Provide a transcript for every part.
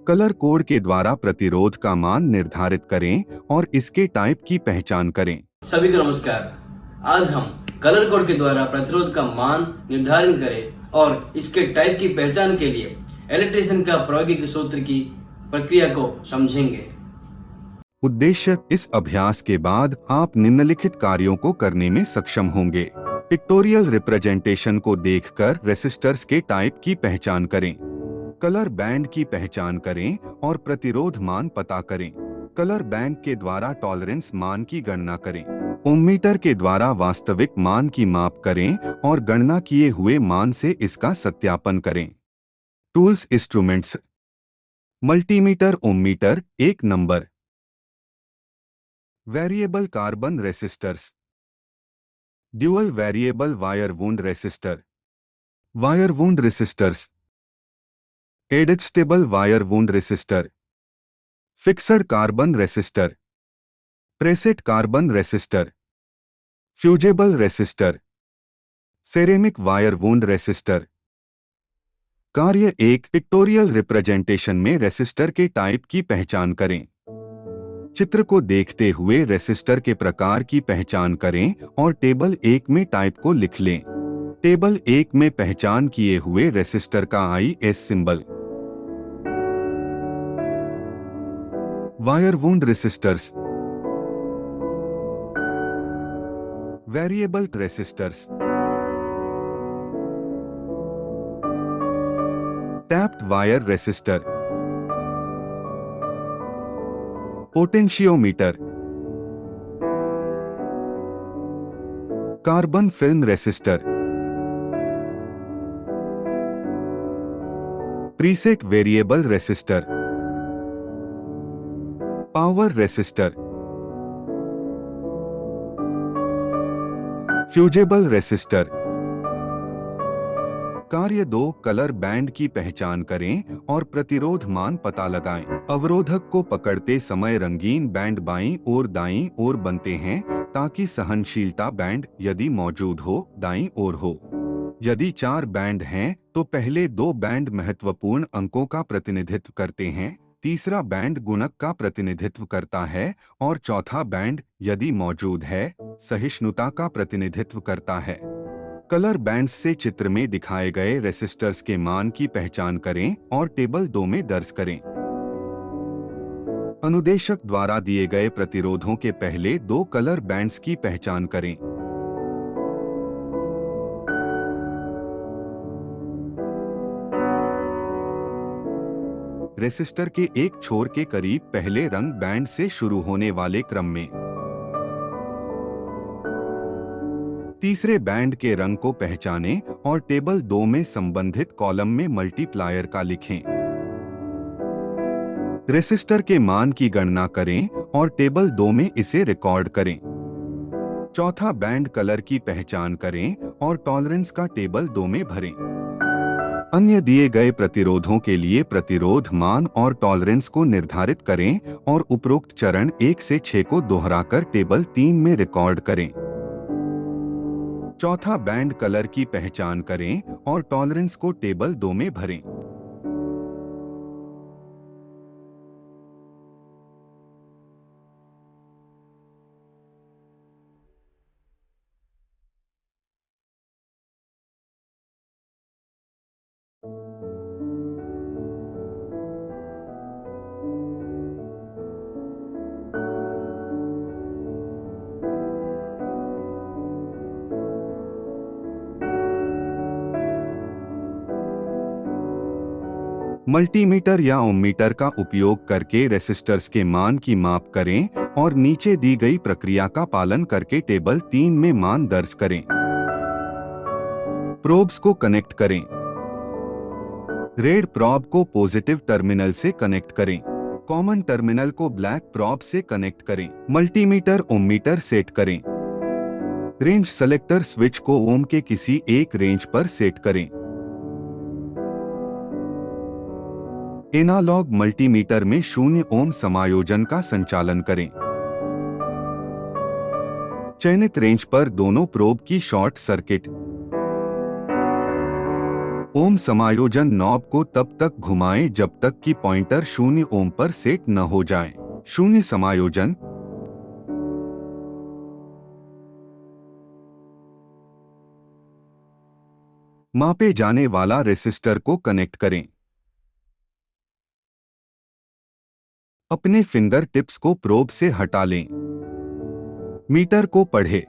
Colour code के द्वारा प्रतिरोध का मान निर्धारित करें और इसके टाइप की पहचान करें। सभी को नमस्कार। आज हम कलर कोड के द्वारा प्रतिरोध का मान निर्धारण करें और इसके टाइप की पहचान के लिए इलेक्ट्रीशियन का प्रायोगिक सूत्र की प्रक्रिया को समझेंगे। उद्देश्य: इस अभ्यास के बाद आप निम्नलिखित कार्यों को करने में सक्षम होंगे। पिक्टोरियल रिप्रेजेंटेशन को देखकर रेसिस्टर्स के टाइप की पहचान करें। कलर बैंड की पहचान करें और प्रतिरोध मान पता करें। कलर बैंड के द्वारा टॉलरेंस मान की गणना करें। ओममीटर के द्वारा वास्तविक मान की माप करें और गणना किए हुए मान से इसका सत्यापन करें। Tools instruments: multimeter, ohmmeter, 1 number. Variable carbon resistors, dual variable wire wound resistor, wire wound resistors, adjustable wire wound resistor, fixed carbon resistor, preset carbon resistor, fusible resistor, ceramic wire wound resistor. कार्य 1: pictorial representation में resistor के type की पहचान करें। चित्र को देखते हुए रेसिस्टर के प्रकार की पहचान करें और टेबल 1 में टाइप को लिख लें। टेबल 1 में पहचान किए हुए रेसिस्टर का IS symbol. Wire wound resistors, variable resistors, tapped wire resistor, potentiometer, carbon film resistor, preset variable resistor, power resistor, fusible resistor. कार्य 2: कलर बैंड की पहचान करें और प्रतिरोध मान पता लगाएं। अवरोधक को पकड़ते समय रंगीन बैंड बाईं और दाईं ओर बनते हैं ताकि सहनशीलता बैंड, यदि मौजूद हो, दाईं ओर हो। यदि 4 बैंड हैं तो पहले 2 बैंड महत्वपूर्ण अंकों का प्रतिनिधित्व करते हैं, तीसरा बैंड गुणक का प्रतिनिधित्व करता है और चौथा बैंड, यदि मौजूद है, सहिष्णुता का प्रतिनिधित्व करता है। कलर बैंड्स से चित्र में दिखाए गए रेसिस्टर्स के मान की पहचान करें और टेबल 2 में दर्ज करें। अनुदेशक द्वारा दिए गए प्रतिरोधों के पहले 2 कलर बैंड्स की पहचान करें। रेसिस्टर के एक छोर के करीब पहले रंग बैंड से शुरू होने वाले क्रम में तीसरे बैंड के रंग को पहचानें और टेबल 2 में संबंधित कॉलम में मल्टीप्लायर का लिखें। रेसिस्टर के मान की गणना करें और टेबल 2 में इसे रिकॉर्ड करें। चौथा बैंड कलर की पहचान करें और टॉलरेंस का टेबल 2 में भरें। अन्य दिए गए प्रतिरोधों के लिए प्रतिरोध मान और टॉलरेंस को निर्धारित करें और उपरोक्त चरण 1 से 6 को दोहराकर टेबल 3 में रिकॉर्ड करें। चौथा बैंड कलर की पहचान करें और टॉलरेंस को टेबल 2 में भरें। मल्टीमीटर या ओममीटर का उपयोग करके रेसिस्टर्स के मान की माप करें और नीचे दी गई प्रक्रिया का पालन करके टेबल 3 में मान दर्ज करें। प्रोब्स को कनेक्ट करें। रेड प्रोब को पॉजिटिव टर्मिनल से कनेक्ट करें। कॉमन टर्मिनल को ब्लैक प्रोब से कनेक्ट करें। मल्टीमीटर ओममीटर सेट करें। रेंज सेलेक्टर स्विच को ओम के किसी एक रेंज पर सेट करें। एनालॉग मल्टीमीटर में 0 ओम समायोजन का संचालन करें। चयनित रेंज पर दोनों प्रोब की शॉर्ट सर्किट ओम समायोजन नॉब को तब तक घुमाएं जब तक कि पॉइंटर 0 ओम पर सेट न हो जाए। 0 समायोजन। मापे जाने वाला रेसिस्टर को कनेक्ट करें। अपने फिंगर टिप्स को प्रोब से हटा लें। मीटर को पढ़ें।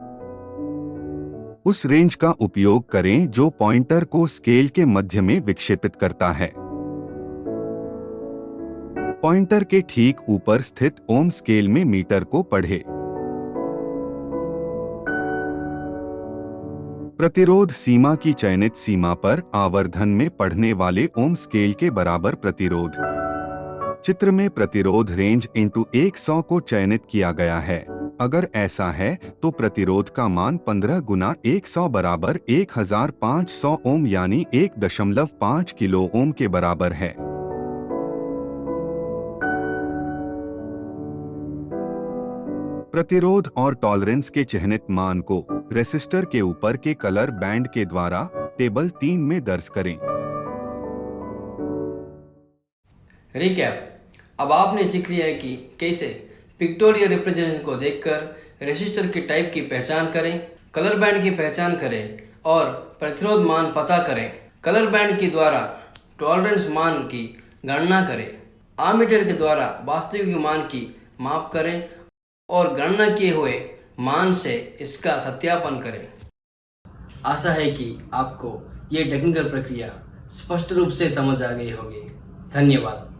उस रेंज का उपयोग करें जो पॉइंटर को स्केल के मध्य में विक्षेपित करता है। पॉइंटर के ठीक ऊपर स्थित ओम स्केल में मीटर को पढ़ें। प्रतिरोध सीमा की चयनित सीमा पर आवर्धन में पढ़ने वाले ओम स्केल के बराबर प्रतिरोध। चित्र में प्रतिरोध रेंज इंटू 100 को चयनित किया गया है। अगर ऐसा है तो प्रतिरोध का मान 15 गुना 100 बराबर 1500 ओम यानी 1.5 किलो ओम के बराबर है। प्रतिरोध और टॉलरेंस के चिह्नित मान को रेसिस्टर के ऊपर के कलर बैंड के द्वारा टेबल 3 में दर्ज करें। रिकैप। अब आपने सीख लिया है कि कैसे पिक्टोरियल रिप्रेजेंटेशन को देखकर रेसिस्टर के टाइप की पहचान करें, कलर बैंड की पहचान करें और प्रतिरोध मान पता करें। कलर बैंड के द्वारा टॉलरेंस मान की गणना करें। आमीटर के द्वारा वास्तविक मान की माप करें और गणना किए हुए मान से इसका सत्यापन करें। आशा है कि आपको ये टेक्निकल प्रक्रिया स्पष्ट रूप से समझ आ गई होगी। धन्यवाद।